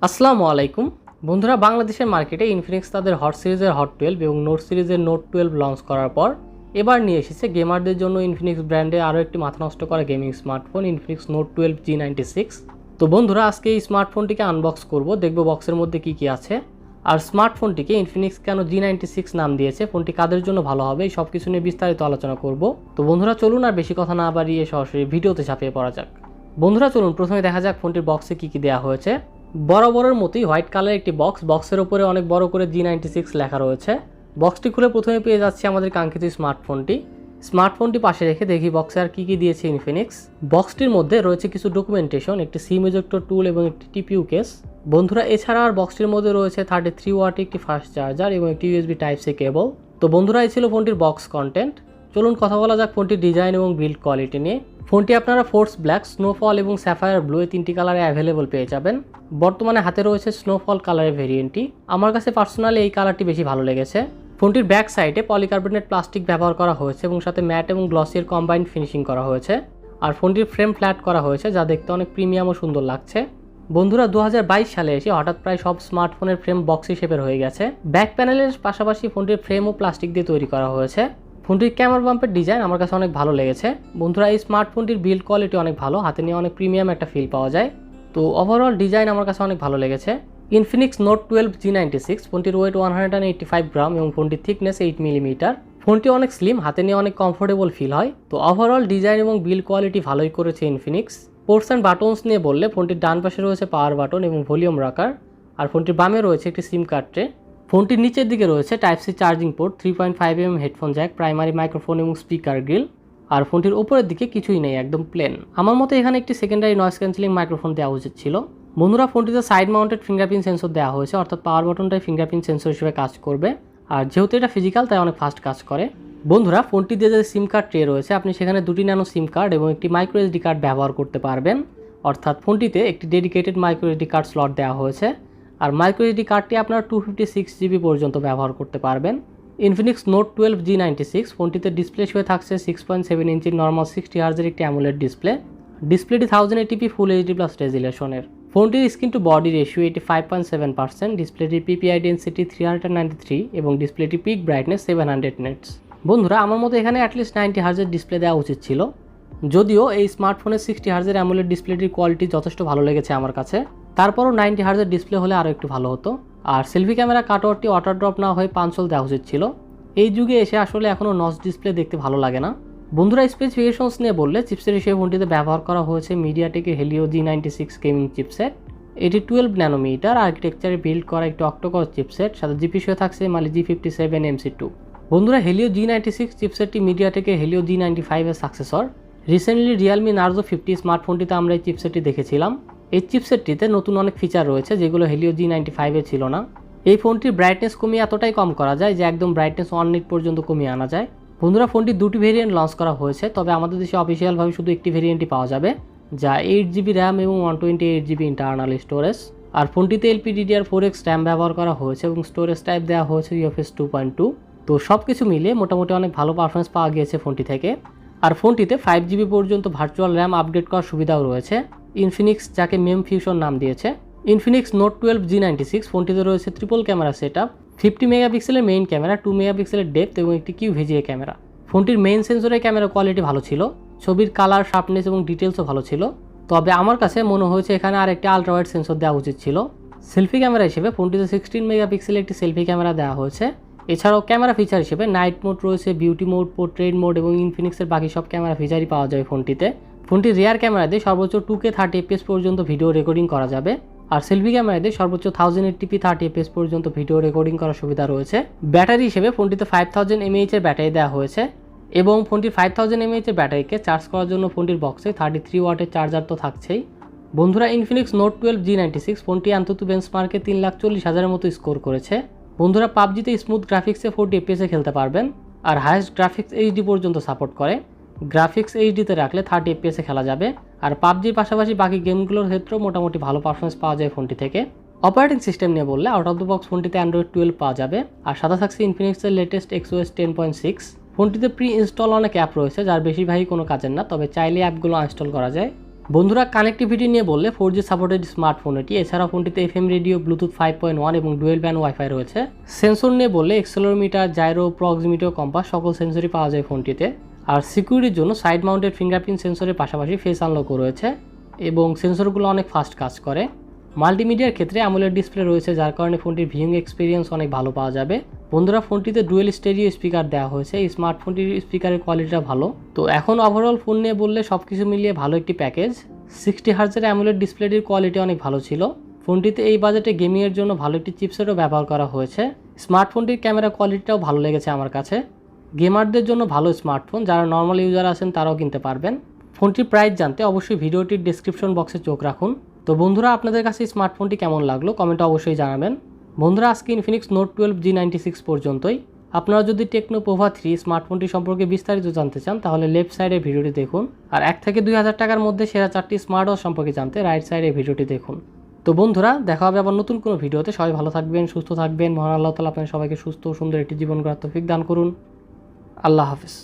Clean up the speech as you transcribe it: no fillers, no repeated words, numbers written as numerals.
আসসালামু আলাইকুম বন্ধুরা, বাংলাদেশের মার্কেটে ইনফিনিক্স তাদের হট সিরিজের হট 12 এবং নোট সিরিজের নোট 12 লঞ্চ করার পর এবার নিয়ে এসেছে গেমারদের জন্য ইনফিনিক্স ব্র্যান্ডে আরও একটি মাথা নষ্ট করা gaming smartphone Infinix note 12 G96। তো বন্ধুরা, আজকে এই স্মার্টফোনটিকে আনবক্স করব, দেখব বক্সের মধ্যে কি কি আছে আর স্মার্টফোনটিকে ইনফিনিক্স কেন G96 নাম দিয়েছে, ফোনটি কাদের জন্য ভালো হবে, সব কিছু নিয়ে বিস্তারিত আলোচনা করব। তো বন্ধুরা চলুন আর বেশি কথা না বাড়িয়ে সরাসরি ভিডিওতে ঝাঁপিয়ে পড়া যাক। বন্ধুরা চলুন প্রথমে দেখা যাক ফোনটির বক্সে কি কি দেওয়া হয়েছে। বরাবরের মতোই হোয়াইট কালার একটি বক্সের উপরে অনেক বড় করে G96 লেখা রয়েছে। বক্সটি খুলে প্রথমে পেয়ে যাচ্ছি আমাদের কাঙ্ক্ষিত স্মার্টফোনটি পাশে রেখে দেখি বক্সে আর কি কি দিয়েছে ইনফিনিক্স। বক্সটির মধ্যে রয়েছে কিছু ডকুমেন্টেশন, একটি সিম ইজেক্টর টুল এবং একটি টিপিইউ কেস। বন্ধুরা এছাড়া আর বক্সটির মধ্যে রয়েছে 33 ওয়াট একটি ফাস্ট চার্জার এবং একটি ইউএসবি টাইপ সি কেবল। তো বন্ধুরা এই ছিল ফোনটির বক্স কন্টেন্ট। চলুন কথা বলা যাক ফোনটির ডিজাইন এবং বিল্ড কোয়ালিটি নিয়ে। ফোনটি আপনারা ফোর্স ব্ল্যাক, স্নোফল এবং স্যাফায়ার ব্লু এই তিনটি কালারে অ্যাভেলেবল পেয়ে যাবেন। বর্তমানে হাতে রয়েছে স্নোফল কালারের ভেরিয়েন্টটি। আমার কাছে পার্সোনালি এই কালারটি বেশি ভালো লেগেছে। ফোনটির ব্যাক সাইডে পলিকার্বনেট প্লাস্টিক ব্যবহার করা হয়েছে এবং সাথে ম্যাট এবং গ্লসির কম্বাইন্ড ফিনিশিং করা হয়েছে। আর ফোনটির ফ্রেম ফ্ল্যাট করা হয়েছে, যা দেখতে অনেক প্রিমিয়াম ও সুন্দর লাগছে। বন্ধুরা 2022 সালে এসে হঠাৎ প্রায় সব স্মার্টফোনের ফ্রেম বক্সি শেপের হয়ে গেছে। ব্যাক প্যানেলের পাশাপাশি ফোনটির ফ্রেমও প্লাস্টিক দিয়ে তৈরি করা হয়েছে। ফোনটির ক্যামেরা বাম্পের ডিজাইন আমার কাছে অনেক ভালো লেগেছে। বন্ধুরা এই স্মার্টফোনটির বিল্ড কোয়ালিটি অনেক ভালো, হাতে নিয়ে অনেক প্রিমিয়াম একটা ফিল পাওয়া যায়। তো ওভারঅল ডিজাইন আমার কাছে অনেক ভালো লেগেছে। ইনফিনিক্স নোট 12 G96 ফোনটির ওয়েট 185 গ্রাম এবং ফোনটির থিকনেস 8 মিলিমিটার। ফোনটি অনেক স্লিম, হাতে নিয়ে অনেক কমফোর্টেবল ফিল হয়। তো ওভারঅল ডিজাইন এবং বিল্ড কোয়ালিটি ভালোই করেছে ইনফিনিক্স। পোর্টস অ্যান্ড বাটনস নিয়ে বললে ফোনটির ডান পাশে রয়েছে পাওয়ার বাটন এবং ভলিউম রাখার, আর ফোনটির বামে রয়েছে একটি সিম কার্ড ট্রে। ফোনটির নিচের দিকে রয়েছে type C charging port, 3.5mm headphone jack, primary microphone এবং স্পিকার গ্রিল। আর ফোনটির উপরের দিকে কিছুই নেই, একদম প্লেন। আমার মতে এখানে একটি সেকেন্ডারি নয়েজ ক্যান্সেলিং মাইক্রোফোন দেওয়া উচিত ছিল। বন্ধুরা ফোনটিতে সাইড মাউন্টেড ফিঙ্গারপ্রিন্ট সেন্সর দেওয়া হয়েছে, অর্থাৎ পাওয়ার বাটনটাই ফিঙ্গারপ্রিন্ট সেন্সর হিসেবে কাজ করবে। আর যেহেতু এটা ফিজিক্যাল তাই অনেক ফাস্ট কাজ করে। বন্ধুরা ফোনটি দিয়ে যে সিম কার্ড ট্রে রয়েছে, আপনি সেখানে দুটি ন্যানো সিম কার্ড এবং একটি মাইক্রো এসডি কার্ড ব্যবহার করতে পারবেন। অর্থাৎ ফোনটিতে একটি dedicated micro SD card slot দেওয়া হয়েছে। আর মাইক্রো এসডি কার্ডটি আপনার 256 জিবি পর্যন্ত ব্যবহার করতে পারবেন। ইনফিনিক্স নোট 12 G96 ফোনটিতে ডিসপ্লে হিসেবে থাকছে 6.7 ইঞ্চির নর্মাল 60 হার্জের একটি অ্যামোলেড ডিসপ্লেটি 1080p ফুল এইচডি প্লাস রেজুলেশনের। ফোনটির স্ক্রিন টু বডি রেশিও 85.7%, ডিসপ্লেটির পিপিআই ডেন্সিটি 393 এবং ডিসপ্লেটির পিক ব্রাইটনেস 700 নিটস। বন্ধুরা আমার মতো এখানে অ্যাটলিস্ট 90 হার্জের ডিসপ্লে দেওয়া উচিত ছিল। যদিও এই স্মার্টফোনের 60 হার্জের অ্যামোলেড ডিসপ্লেটির কোয়ালিটি যথেষ্ট ভালো লেগেছে আমার কাছে, তারপরও 90 হার্জের ডিসপ্লে হলে আরও একটু ভালো হতো। আর সেলফি ক্যামেরা কাটওয়ারটি ওয়াটার ড্রপ না হয়ে পাঞ্চল দেওয়া উচিত ছিল। এই যুগে এসে আসলে এখনও নচ ডিসপ্লে দেখতে ভালো লাগে না। বন্ধুরা স্পেসিফিকেশনস নিয়ে বললে চিপসেট হিসেবে ফোনটিতে ব্যবহার করা হয়েছে মিডিয়াটেকের হেলিও G96 গেমিং চিপসেট। এটি 12 ন্যানোমিটার আর্কিটেকচারে বিল্ড করা একটি অক্টোকর চিপসেট, সাথে জিপি হিসেবে থাকছে মালি G57 MC2। বন্ধুরা হেলিও G96 চিপসেটটি মিডিয়াটেকের হেলিও G95 এর সাকসেসর। রিসেন্টলি রিয়েলমি নার্জো 50 স্মার্টফোনটিতে আমরা এই চিপসেটটি দেখেছিলাম। এই চিপসেটটিতে নতুন অনেক ফিচার রয়েছে যেগুলো হেলিও G95 এ ছিল না। এই ফোনটির ব্রাইটনেস কমিয়ে এতটাই কম করা যায় যে একদম ব্রাইটনেস 1 নিট পর্যন্ত কমিয়ে আনা যায়। বন্ধুরা ফোনটির দুটি ভেরিয়েন্ট লঞ্চ করা হয়েছে, তবে আমাদের দেশে অফিসিয়ালভাবে শুধু একটি ভেরিয়েন্টই পাওয়া যাবে, যা 8GB র্যাম এবং 128GB ইন্টারনাল স্টোরেজ। আর ফোনটিতে LPDDR4X র্যাম ব্যবহার করা হয়েছে এবং স্টোরেজ টাইপ দেওয়া হয়েছে UFS 2.2। তো সব কিছু মিলিয়ে মোটামুটি অনেক ভালো পারফরমেন্স পাওয়া গিয়েছে ফোনটি থেকে। আর ফোনটিতে 5GB পর্যন্ত ভার্চুয়াল র্যাম আপগ্রেড করার সুবিধাও রয়েছে। ইনফিনিক্স যাকে মেম ফিউশন নাম দিয়েছে। ইনফিনিক্স নোট 12 G96 ফোনটিতে রয়েছে ট্রিপল ক্যামেরা সেটআপ, 50 মেগাপিক্সেলের মেইন ক্যামেরা, 2 মেগাপিক্সেলের ডেপথ এবং একটি QVGA ক্যামেরা। ফোনটির মেইন সেন্সরের ক্যামেরা কোয়ালিটি ভালো ছিল, ছবির কালার, শার্পনেস এবং ডিটেলসও ভালো ছিল। তবে আমার কাছে মনে হয়েছে এখানে আর একটি আলট্রা ওয়াইড সেন্সর দেওয়া উচিত ছিল। সেলফি ক্যামেরা হিসেবে ফোনটিতে 16 মেগাপিক্সেলের একটি সেলফি ক্যামেরা দেওয়া হয়েছে। এছাড়াও ক্যামেরা ফিচার হিসেবে নাইট মোড রয়েছে, বিউটি মোড, পোর্ট্রেট মোড এবং ইনফিনিক্সের বাকি সব ক্যামেরা ফিচারই পাওয়া যাবে ফোনটিতে। ফোনটির রিয়ার ক্যামেরা দিয়ে সর্বোচ্চ 2K 30fps পর্যন্ত ভিডিও রেকর্ডিং করা যাবে। আর সেলফি ক্যামেরা দিয়ে সর্বোচ্চ 1080p 30fps পর্যন্ত ভিডিও রেকর্ডিং করার সুবিধা রয়েছে। ব্যাটারি হিসেবে ফোনটিতে 5000 mAh এর ব্যাটারি দেওয়া হয়েছে এবং ফোনটির 5000 mAh এর ব্যাটারিকে চার্জ করার জন্য ফোনটির বক্সে 33 ওয়াটের চার্জার তো থাকছেই। বন্ধুরা ইনফিনিক্স নোট 12 G96 ফোনটি অন্তত বেঞ্চমার্কে 3,40,000-এর মতো স্কোর করেছে। বন্ধুরা পাবজিতে স্মুথ গ্রাফিক্সে 40 fps খেলতে পারবেন, আর হাইয়েস্ট গ্রাফিক্স এইচডি পর্যন্ত সাপোর্ট করে। গ্রাফিক্স এইচডিতে রাখলে 30 fps খেলা যাবে। আর পাবজির পাশাপাশি বাকি গেমগুলোর ক্ষেত্রেও মোটামুটি ভালো পারফরমেন্স পাওয়া যায় ফোনটি থেকে। অপারেটিং সিস্টেম নিয়ে বললে আউট অফ দ্য বক্স ফোনটিতে অ্যান্ড্রয়েড 12 পাওয়া যাবে, আর সাথে থাকছে ইনফিনিক্সের লেটেস্ট XOS 10.6। ফোনটিতে প্রি ইনস্টল অনেক অ্যাপ রয়েছে যার বেশিরভাগই কোনো কাজের না, তবে চাইলে অ্যাপগুলো আনস্টল করা যায়। বন্ধুরা কানেক্টিভিটি নিয়ে বললে 4G সাপোর্টেড স্মার্টফোন এটি। এছাড়া ফোনটিতে FM রেডিও, ব্লুটুথ 5.1 এবং ডুয়েল ব্যান্ড ওয়াইফাই রয়েছে। সেন্সর নিয়ে বললে অ্যাক্সেলেরোমিটার, জাইরো, প্রক্সিমিটি ও কম্পাস সকল সেন্সরই পাওয়া যায় ফোনটিতে। আর সিকিউরিটির জন্য সাইড মাউন্টেড ফিঙ্গারপ্রিন্ট সেন্সরের পাশাপাশি ফেস আনলকও রয়েছে এবং সেন্সরগুলো অনেক ফাস্ট কাজ করে। মাল্টিমিডিয়ার ক্ষেত্রে অ্যামোলেড ডিসপ্লে রয়েছে, যার কারণে ফোনটির ভিউইং এক্সপিরিয়েন্স অনেক ভালো পাওয়া যাবে। বন্ধুরা ফোনটিতে ডুয়েল স্টেরিও স্পিকার দেওয়া হয়েছে। এই স্মার্টফোনটির স্পিকারের কোয়ালিটিটা ভালো। তো এখন ওভারঅল ফোন নিয়ে বললে সব কিছু মিলিয়ে ভালো একটি প্যাকেজ। 60 হার্জের অ্যামোলেড ডিসপ্লেটির কোয়ালিটি অনেক ভালো ছিল। ফোনটিতে এই বাজেটে গেমিংয়ের জন্য ভালো একটি চিপসেটও ব্যবহার করা হয়েছে। স্মার্টফোনটির ক্যামেরা কোয়ালিটিটাও ভালো লেগেছে আমার কাছে। গেমারদের জন্য ভালো স্মার্টফোন, যারা নর্মাল ইউজার আছেন তারাও কিনতে পারবেন। ফোনটির প্রাইস জানতে অবশ্যই ভিডিওটির ডেসক্রিপশন বক্সে চোখ রাখুন। তো বন্ধুরা আপনাদের কাছে স্মার্টফোনটি কেমন লাগলো কমেন্টে অবশ্যই জানাবেন। বন্ধুরা আজকে ইনফিনিক্স নোট 12 G96 পর্যন্তই। আপনারা যদি টেকনো পোভা 3 স্মার্টফোনটি সম্পর্কে বিস্তারিত জানতে চান তাহলে লেফট সাইডে ভিডিওটি দেখুন, আর 1 থেকে 2000 টাকার মধ্যে সেরা 4টি স্মার্ট ওয়াচ সম্পর্কে জানতে রাইট সাইডে ভিডিওটি দেখুন। তো বন্ধুরা দেখা হবে আবার নতুন কোনো ভিডিওতে। সবাই ভালো থাকবেন, সুস্থ থাকবেন। মহান আল্লাহ তাআলা আপনাদের সবাইকে সুস্থ ও সুন্দর একটি জীবন গড়ার তৌফিক দান করুন। আল্লাহ হাফেজ।